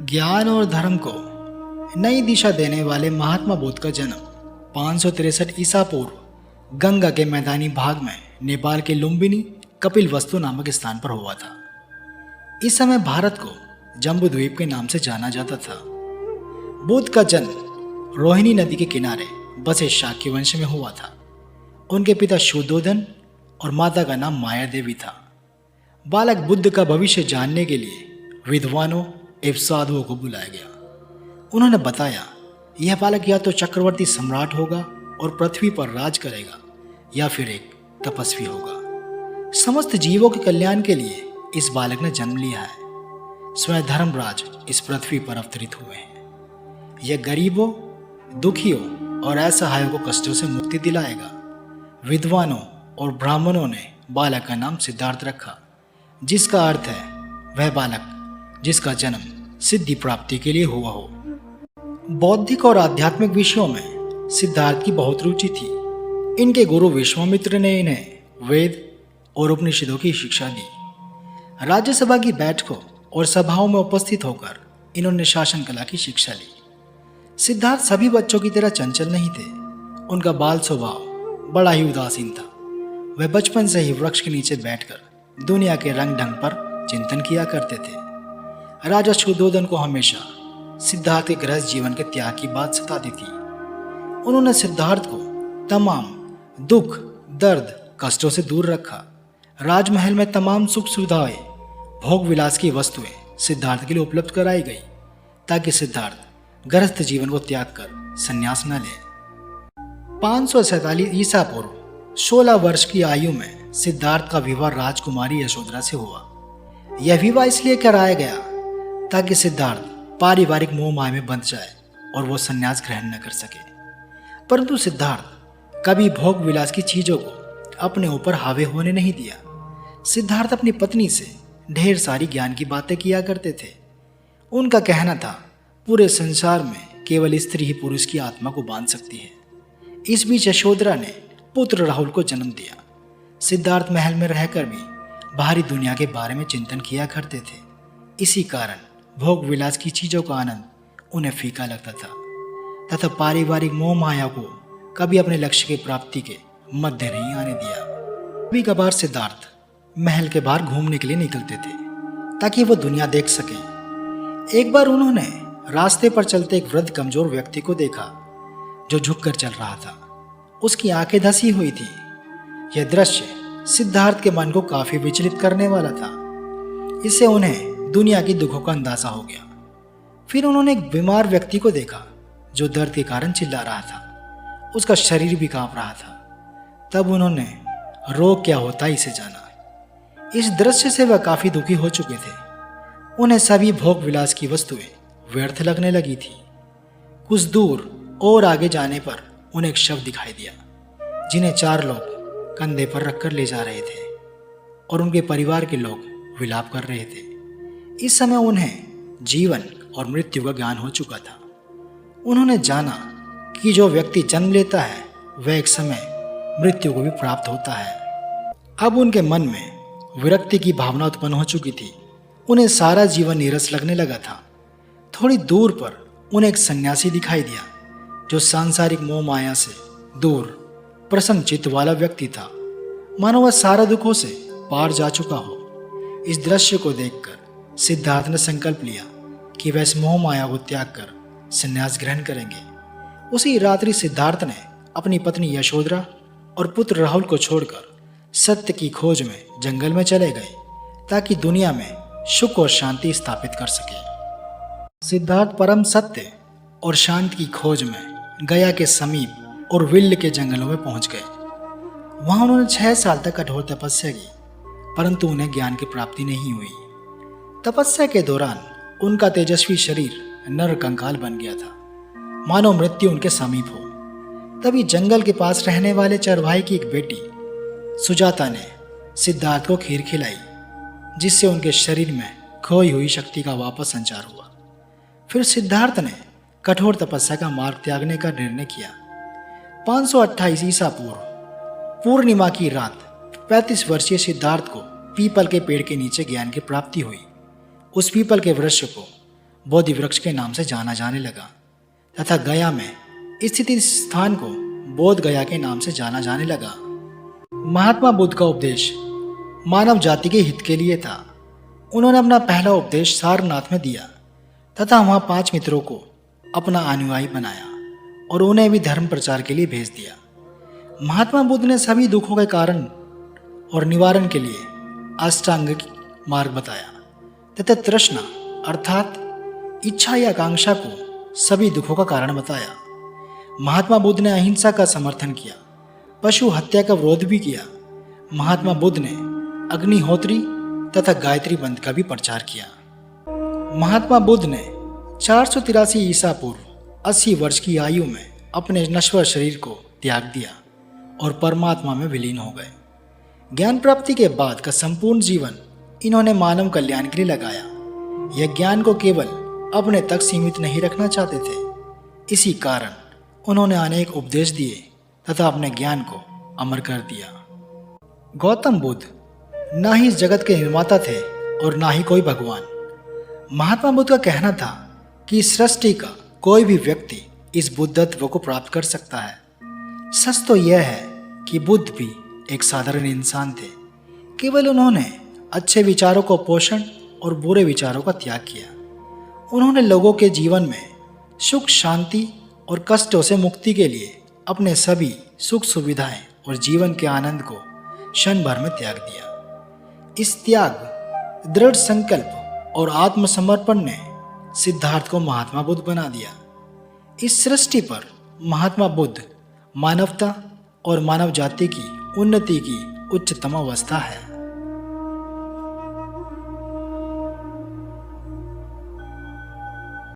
ज्ञान और धर्म को नई दिशा देने वाले महात्मा बुद्ध का जन्म 563 ईसा पूर्व गंगा के मैदानी भाग में नेपाल के लुम्बिनी कपिलवस्तु नामक स्थान पर हुआ था। इस समय भारत को जम्बूद्वीप के नाम से जाना जाता था। बुद्ध का जन्म रोहिणी नदी के किनारे बसे शाक्य वंश में हुआ था। उनके पिता शुद्धोधन और माता का नाम माया देवी था। बालक बुद्ध का भविष्य जानने के लिए विद्वानों एवं साधुओं को बुलाया गया। उन्होंने बताया, यह बालक या तो चक्रवर्ती सम्राट होगा और पृथ्वी पर राज करेगा या फिर एक तपस्वी होगा। समस्त जीवों के कल्याण के लिए इस बालक ने जन्म लिया है। स्वयं धर्मराज इस पृथ्वी पर अवतरित हुए हैं। यह गरीबों, दुखियों और असहायों को कष्टों से मुक्ति दिलाएगा। विद्वानों और ब्राह्मणों ने बालक का नाम सिद्धार्थ रखा, जिसका अर्थ है वह बालक जिसका जन्म सिद्धि प्राप्ति के लिए हुआ हो। बौद्धिक और आध्यात्मिक विषयों में सिद्धार्थ की बहुत रुचि थी। इनके गुरु विश्वामित्र ने इन्हें वेद और उपनिषदों की शिक्षा दी। राज्यसभा की बैठकों और सभाओं में उपस्थित होकर इन्होंने शासन कला की शिक्षा ली। सिद्धार्थ सभी बच्चों की तरह चंचल नहीं थे। उनका बाल स्वभाव बड़ा ही उदासीन था। वह बचपन से ही वृक्ष के नीचे बैठकर दुनिया के रंग ढंग पर चिंतन किया करते थे। राजा शुद्धोधन को हमेशा सिद्धार्थ के गृहस्थ जीवन के त्याग की बात सताती थी। उन्होंने सिद्धार्थ को तमाम दुख, दर्द, कष्टों से दूर रखा। राजमहल में तमाम सुख सुविधाएं, भोग विलास की वस्तुएं सिद्धार्थ के लिए उपलब्ध कराई गई, ताकि सिद्धार्थ गृहस्थ जीवन को त्याग कर संन्यास न ले। 547 ईसा पूर्व 16 वर्ष की आयु में सिद्धार्थ का विवाह राजकुमारी यशोधरा से हुआ। यह विवाह इसलिए कराया गया ताकि सिद्धार्थ पारिवारिक मोह माया में बंध जाए और वो संन्यास ग्रहण न कर सके। परंतु सिद्धार्थ कभी भोग विलास की चीजों को अपने ऊपर हावी होने नहीं दिया। सिद्धार्थ अपनी पत्नी से ढेर सारी ज्ञान की बातें किया करते थे। उनका कहना था, पूरे संसार में केवल स्त्री ही पुरुष की आत्मा को बांध सकती है। इस बीच यशोधरा ने पुत्र राहुल को जन्म दिया। सिद्धार्थ महल में रहकर भी बाहरी दुनिया के बारे में चिंतन किया करते थे। इसी कारण भोग विलास की चीजों का आनंद उन्हें फीका लगता था तथा पारिवारिक मोह माया को कभी अपने लक्ष्य की प्राप्ति के मध्य नहीं आने दिया। कभी कभार सिद्धार्थ महल के बाहर घूमने के लिए निकलते थे ताकि वो दुनिया देख सके। एक बार उन्होंने रास्ते पर चलते एक वृद्ध कमजोर व्यक्ति को देखा जो झुककर चल रहा था। उसकी आंखें धसी हुई थी। यह दृश्य सिद्धार्थ के मन को काफी विचलित करने वाला था। इससे उन्हें दुनिया की दुखों का अंदाजा हो गया। फिर उन्होंने एक बीमार व्यक्ति को देखा जो दर्द के कारण चिल्ला रहा था। उसका शरीर भी कांप रहा था। तब उन्होंने रोग क्या होता है इसे जाना। इस दृश्य से वह काफी दुखी हो चुके थे। उन्हें सभी भोग विलास की वस्तुएं व्यर्थ लगने लगी थी। कुछ दूर और आगे जाने पर उन्हें एक शव दिखाई दिया, जिन्हें 4 लोग कंधे पर रखकर ले जा रहे थे और उनके परिवार के लोग विलाप कर रहे थे। इस समय उन्हें जीवन और मृत्यु का ज्ञान हो चुका था। उन्होंने जाना कि जो व्यक्ति जन्म लेता है वह एक समय मृत्यु को भी प्राप्त होता है। अब उनके मन में विरक्ति की भावना उत्पन्न हो चुकी थी। उन्हें सारा जीवन नीरस लगने लगा था। थोड़ी दूर पर उन्हें एक सन्यासी दिखाई दिया जो सांसारिक मोह माया से दूर प्रसन्न चित्त वाला व्यक्ति था, मानो वह सारा दुखों से पार जा चुका हो। इस दृश्य को देखकर सिद्धार्थ ने संकल्प लिया कि वह इस मोह माया को त्याग कर संन्यास ग्रहण करेंगे। उसी रात्रि सिद्धार्थ ने अपनी पत्नी यशोधरा और पुत्र राहुल को छोड़कर सत्य की खोज में जंगल में चले गए ताकि दुनिया में सुख और शांति स्थापित कर सके। सिद्धार्थ परम सत्य और शांति की खोज में गया के समीप और विल्ल के जंगलों में पहुंच गए। वहां उन्होंने 6 साल तक कठोर तपस्या की, परंतु उन्हें ज्ञान की प्राप्ति नहीं हुई। तपस्या के दौरान उनका तेजस्वी शरीर नर कंकाल बन गया था, मानो मृत्यु उनके समीप हो। तभी जंगल के पास रहने वाले चरवाहे की एक बेटी सुजाता ने सिद्धार्थ को खीर खिलाई, जिससे उनके शरीर में खोई हुई शक्ति का वापस संचार हुआ। फिर सिद्धार्थ ने कठोर तपस्या का मार्ग त्यागने का निर्णय किया। 528 ईसा पूर्व पूर्णिमा की रात 35 वर्षीय सिद्धार्थ को पीपल के पेड़ के नीचे ज्ञान की प्राप्ति हुई। उस पीपल के वृक्ष को बोधि वृक्ष के नाम से जाना जाने लगा तथा गया में स्थित इस स्थान को बोध गया के नाम से जाना जाने लगा। महात्मा बुद्ध का उपदेश मानव जाति के हित के लिए था। उन्होंने अपना पहला उपदेश सारनाथ में दिया तथा वहाँ 5 मित्रों को अपना अनुयायी बनाया और उन्हें भी धर्म प्रचार के लिए भेज दिया। महात्मा बुद्ध ने सभी दुखों के कारण और निवारण के लिए अष्टांगिक मार्ग बताया तथा तृष्णा अर्थात इच्छा या आकांक्षा को सभी दुखों का कारण बताया। महात्मा बुद्ध ने अहिंसा का समर्थन किया, पशु हत्या का विरोध भी किया। महात्मा बुद्ध ने अग्निहोत्री तथा गायत्री मंत्र का भी प्रचार किया। महात्मा बुद्ध ने 483 ईसा पूर्व 80 वर्ष की आयु में अपने नश्वर शरीर को त्याग दिया और परमात्मा में विलीन हो गए। ज्ञान प्राप्ति के बाद का संपूर्ण जीवन इन्होंने मानव कल्याण के लिए लगाया। यह ज्ञान को केवल अपने तक सीमित नहीं रखना चाहते थे। इसी कारण उन्होंने अनेक उपदेश दिए तथा अपने ज्ञान को अमर कर दिया। गौतम बुद्ध ना ही इस जगत के निर्माता थे और ना ही कोई भगवान। महात्मा बुद्ध का कहना था कि सृष्टि का कोई भी व्यक्ति इस बुद्धत्व को प्राप्त कर सकता है। सच तो यह है कि बुद्ध भी एक साधारण इंसान थे। केवल उन्होंने अच्छे विचारों को पोषण और बुरे विचारों का त्याग किया। उन्होंने लोगों के जीवन में सुख शांति और कष्टों से मुक्ति के लिए अपने सभी सुख सुविधाएं और जीवन के आनंद को क्षण भर में त्याग दिया। इस त्याग, दृढ़ संकल्प और आत्मसमर्पण ने सिद्धार्थ को महात्मा बुद्ध बना दिया। इस सृष्टि पर महात्मा बुद्ध मानवता और मानव जाति की उन्नति की उच्चतम अवस्था है।